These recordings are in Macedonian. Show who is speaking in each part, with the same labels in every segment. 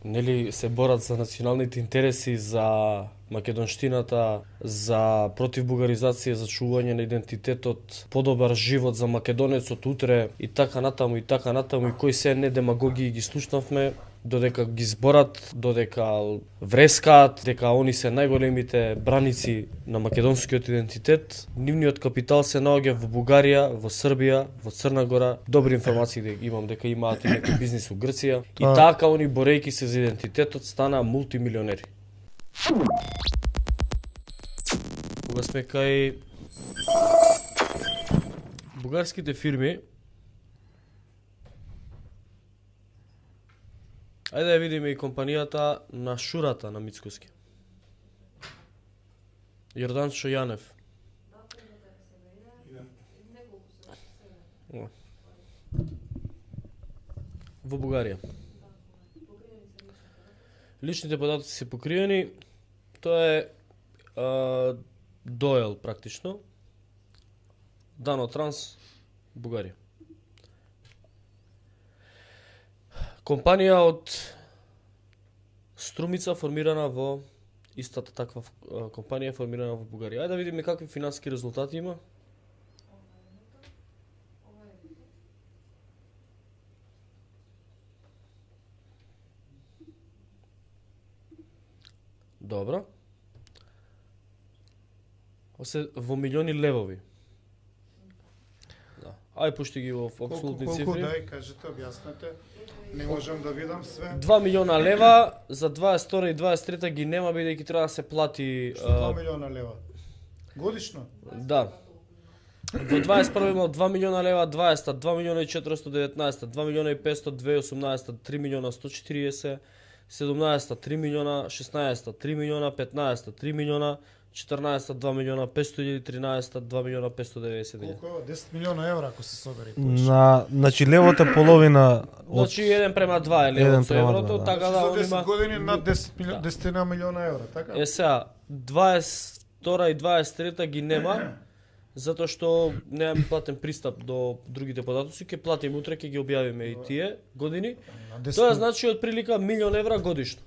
Speaker 1: нели се борат за националните интереси, за македонштината, за противбугаризација, за чување на идентитетот, подобар живот за македонецот утре и така натаму и така натаму и кои се не демагогии ги слушнавме, додека ги зборат, додека врескаат, дека они се најголемите браници на македонскиот идентитет, нивниот капитал се наоѓа во Бугарија, во Србија, во Црна Гора. Добри информации дека имам дека имаат и некој бизнис во Грција. И така они борејќи се за идентитетот стана мултимилионери. Кога сме кај бугарските фирми, ајде да ја видиме и компанијата на Шурата на Мицкоски. Јордан Шојанев. Во Бугарија. Личните податоци се покриени. Тоа е Доел практично. Дано Транс, Бугарија. Компанија од Струмица формирана во истата таква компанија формирана во Бугарија. Ајде да видиме какви финансиски резултати има. Добро. Во милиони левови. Да. Ај пушти ги во апсолутни цифри.
Speaker 2: Колку дај, кажете, објаснете. Не можам да видам све.
Speaker 1: 2 милиона лева за 22 и 23 ги нема бидејќи треба да се плати
Speaker 2: 2 милиона лева. Годишно?
Speaker 1: Да. Во 21 имал 2 милиона лева, 20 2 милиона и 419, 2 милиона и 500, 2018 3 милиона 140, 17 3 милиона, 16 3 милиона, 15 3 милиона, 14 2 милиона 500, 13 2 милиона 590.
Speaker 2: Колку е? 10 милиона евра ако се собери.
Speaker 3: Значи левот е половина од
Speaker 1: Значи 1:2 е левот со еврото,
Speaker 3: да.
Speaker 1: така да
Speaker 2: За
Speaker 1: он
Speaker 2: 10
Speaker 1: има.
Speaker 2: години над 10 милиона евра, така?
Speaker 1: Е сега 22 и 23 ги нема. Затоа што немаме платен пристап до другите податоци, ќе платиме утре, ќе ги објавиме и тие години. Тоа значи отприлика милион евра годишно.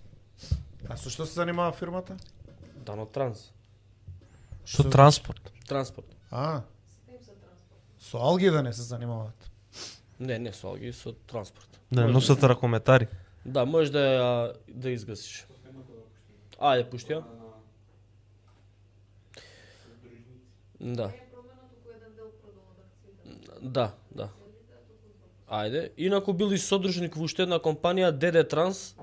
Speaker 2: А со што се занимава фирмата?
Speaker 1: Дано Транс.
Speaker 3: со транспорт.
Speaker 1: Транспорт.
Speaker 2: Со алги да не се занимаваат.
Speaker 1: Не со алги, со транспорт.
Speaker 3: Да носат ракометари.
Speaker 1: Да, можеш да изгасиш. Ајде, пушти ја. Да. Да. Ајде. Инаку бил и содружник во уште една компанија ДД Транс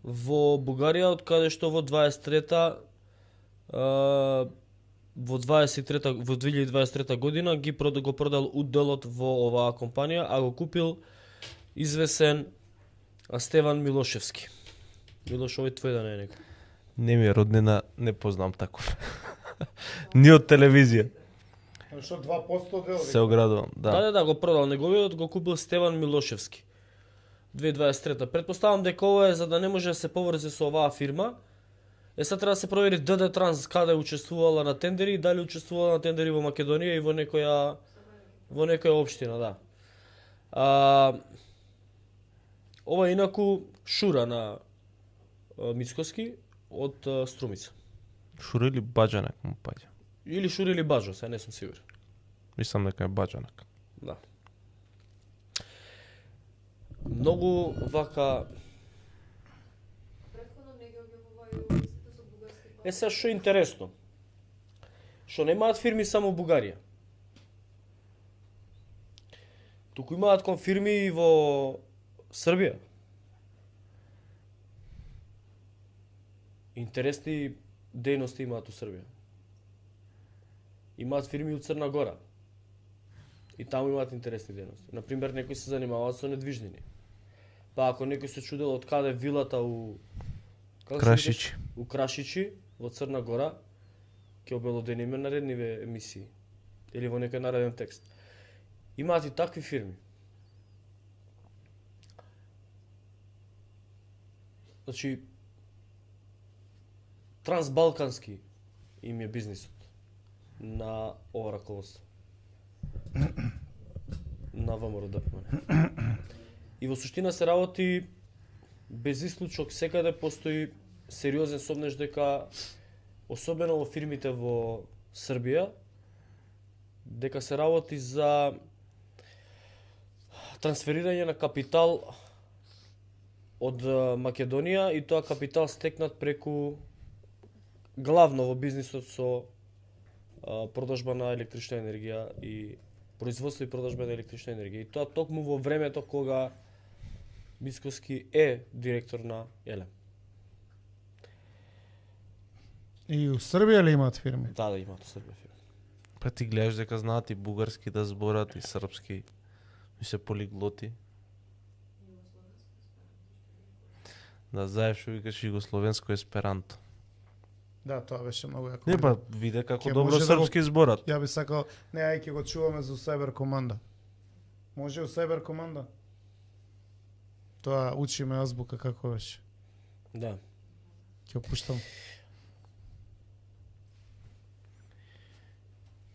Speaker 1: во Бугарија, од каде што во 23-та во 2023 година го продал уделот во оваа компанија, а го купил извесен Стеван Милошевски. Милош, овој твој да не е некој.
Speaker 3: Не ми е роднина, не познам таков. Ни од телевизија.
Speaker 2: Што 2% дел?
Speaker 3: Се оградувам, да.
Speaker 1: Да, го продал неговиот, го купил Стеван Милошевски. 2023. Предпоставам дека ова е за да не може да се поврзе со оваа фирма. Сега треба да се провери ДД Транс каде учествувала на тендери и дали учествувала на тендери во Македонија и во некоја општина, да. Ова е инаку Шура на Мицкоски од Струмица.
Speaker 3: Шура или Баџанак му паѓа.
Speaker 1: Или Шура или Баџо, сега не сум сигурен.
Speaker 3: Мислам дека е Баџанак.
Speaker 1: Да. Многу вака. Сега што е интересно. Што немаат фирми само во Бугарија. Туку имаат фирми и во Србија. Интересни дејности имаат у Србија. Имаат фирми у Црна Гора. И таму имаат интересни дејности. Например, некои се занимаваат со недвижнини. Па ако некој се чудел од каде вилата у
Speaker 3: Крашичи.
Speaker 1: У Крашичи во Црна Гора, ќе обелодениме наредниве емисии или во некој нареден текст. Имаат и такви фирми. Значи трансбалкански им е бизнисот на ова раководство. На ВМРО ДПМН. И во суштина се работи без исклучок секаде постои сериозен сомнеш дека, особено во фирмите во Србија, дека се работи за трансферирање на капитал од Македонија и тоа капитал стекнат преку главно во бизнисот со продажба на електрична енергија и производство и продажба на електрична енергија. И тоа токму во времето кога Мицкоски е директор на Елем.
Speaker 4: И у Србија ли имаат фирми?
Speaker 1: Да, имаат у Србија фирми.
Speaker 3: Па ти гледаш дека знаат и бугарски да зборат и српски, и се полиглоти. Да, знаеш што викаш југословенско есперанто.
Speaker 4: Да, тоа беше многу јако.
Speaker 3: Не, па виде како
Speaker 4: Ќе
Speaker 3: добро
Speaker 4: може да го-
Speaker 3: српски зборат.
Speaker 4: Ја би сакал, не, ај ќе го чуваме за Cyber команда. Може у Cyber команда? Тоа учиме азбука како беше.
Speaker 1: Да.
Speaker 4: Ќе опуштам.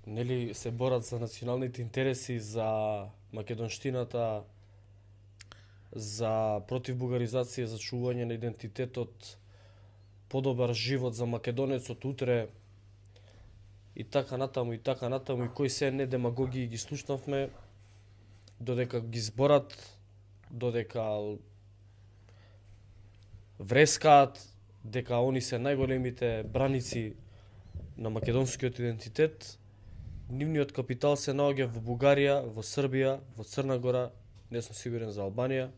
Speaker 1: Нели се борат за националните интереси, за македонштината, за против бугаризација, за чување на идентитетот, подобар живот за македонецот утре и така натаму и кои се не демагоги ги слушнавме додека ги зборат, додека врескаат дека они се најголемите браници на македонскиот идентитет. Нивниот капитал се наоѓа во Бугарија, во Србија, во Црна Гора, не сум сигурен за Албанија.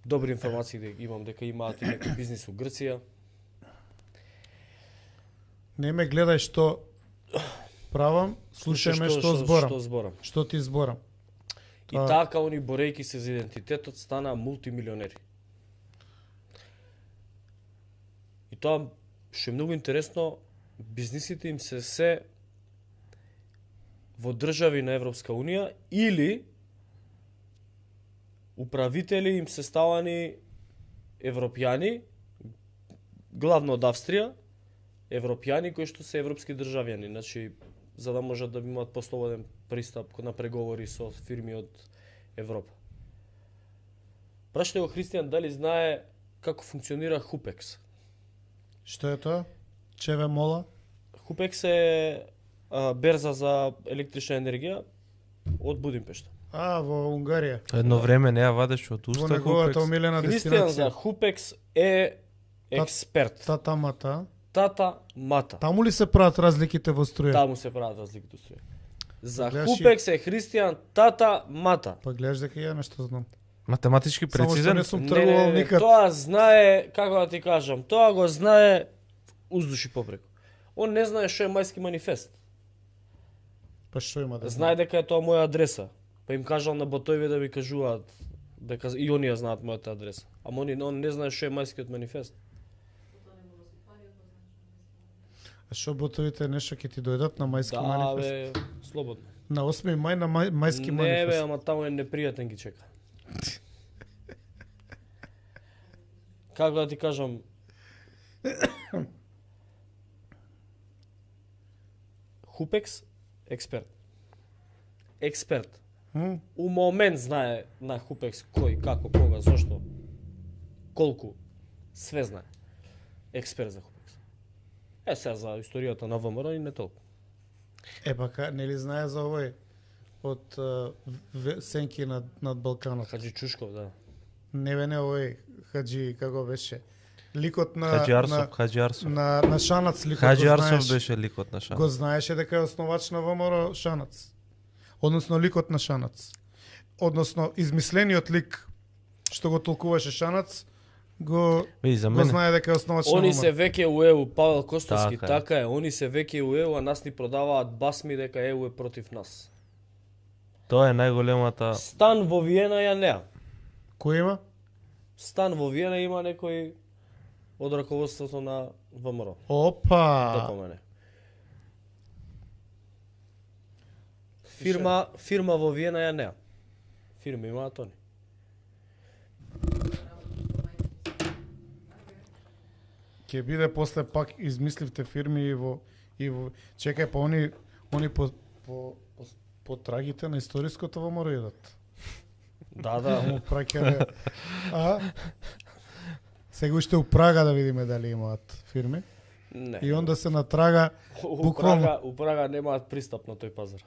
Speaker 1: Добри информации имам дека имаат и некој бизнис во Грција.
Speaker 4: Не ме гледај што правам, слушај ме што зборам.
Speaker 1: Што зборам.
Speaker 4: Што ти зборам.
Speaker 1: И така они борејќи се за идентитетот станаа мултимилионери. И тоа што е многу интересно, бизнисите им се во држави на Европска Унија или управители им се ставани европјани, главно од Австрија, европјани кои што се европски државјани, значи за да можат да имаат послободен пристап на преговори со фирми од Европа. Прашајте го Христијан дали знае како функционира Хупекс.
Speaker 4: Што е тоа? Чеве мола?
Speaker 1: Хупекс е берза за електрична енергија од Будимпешта.
Speaker 4: Во Унгарија.
Speaker 3: Едно време не ја вадеше од
Speaker 4: Во
Speaker 3: уста
Speaker 4: неговата
Speaker 3: Хупекс.
Speaker 4: омилена
Speaker 1: Христијан за
Speaker 4: дестинација.
Speaker 1: Хупекс е експерт.
Speaker 4: Татамата.
Speaker 1: Тата мата.
Speaker 4: Таму ли се прават разликите во струја?
Speaker 1: Таму се прават разликите струја. За
Speaker 4: Гледаш и-
Speaker 1: Хупекс е Христијан тата мата.
Speaker 4: Па гледаш дека ја нешто знам.
Speaker 3: Математички
Speaker 4: Само што
Speaker 3: прецизен.
Speaker 4: не сум тргувал никад.
Speaker 1: Тоа знае, како да ти кажам, тоа го знае уздуши попреку. Он не знае што е мајски манифест.
Speaker 4: Па што има да
Speaker 1: Знае дека е тоа моја адреса. Па им кажал на ботови да ми кажуваат дека и оние знаат мојата адреса. Ама он не знае што е мајскиот манифест.
Speaker 4: А што ботовите нешто ќе ти дојдат на мајски
Speaker 1: Да,
Speaker 4: манифест?
Speaker 1: бе, слободно.
Speaker 4: На 8 мај на мајски
Speaker 1: Не бе,
Speaker 4: манифест.
Speaker 1: ама таму е непријатен ги чека. Како да ти кажам, Хупекс експерт. Експерт. У момент знае на Хупекс кој, како, кога, зошто, колку, све знае. Експерт за Хупекс. Сега за историјата на ВМРО и не толку.
Speaker 4: Па нели знае за овој од сенки над Балканот.
Speaker 1: Хаджи Чушков, да.
Speaker 4: Не овој Хаджи како беше? Ликот на
Speaker 3: Хаджи Арсов, Хаджи Арсов.
Speaker 4: на Шанац ликот
Speaker 3: Хаджи
Speaker 4: го
Speaker 3: Арсов
Speaker 4: знаеш.
Speaker 3: беше ликот на Шанац.
Speaker 4: Го знаеше дека е основач на ВМРО Шанац. Односно ликот на Шанац. Односно измислениот лик што го толкуваше Шанац го
Speaker 3: Види, за
Speaker 4: го
Speaker 3: мене
Speaker 4: знае дека е основач на
Speaker 1: Они
Speaker 4: ВМРО.
Speaker 1: се веќе у ЕУ, Павел Костовски,
Speaker 3: Така е.
Speaker 1: така е. Они се веќе у ЕУ, а нас ни продаваат басми дека ЕУ е против нас.
Speaker 3: тоа е најголемата.
Speaker 1: Стан во Виена ја неа.
Speaker 4: Кој има?
Speaker 1: Стан во Виена има некој од раководството на ВМРО. Да
Speaker 4: Опа!
Speaker 1: помене. Фирма во Виена ја неа. Фирма имаат они.
Speaker 4: Ќе биде после пак измисливте фирми и во чекај па они по трагите на историското ВМРО идат.
Speaker 1: Да.
Speaker 4: Му праќале. А сега уште у Прага да видиме дали имаат фирми.
Speaker 1: Не.
Speaker 4: И онда се натрага буквално.
Speaker 1: У Прага немаат пристап на тој пазар.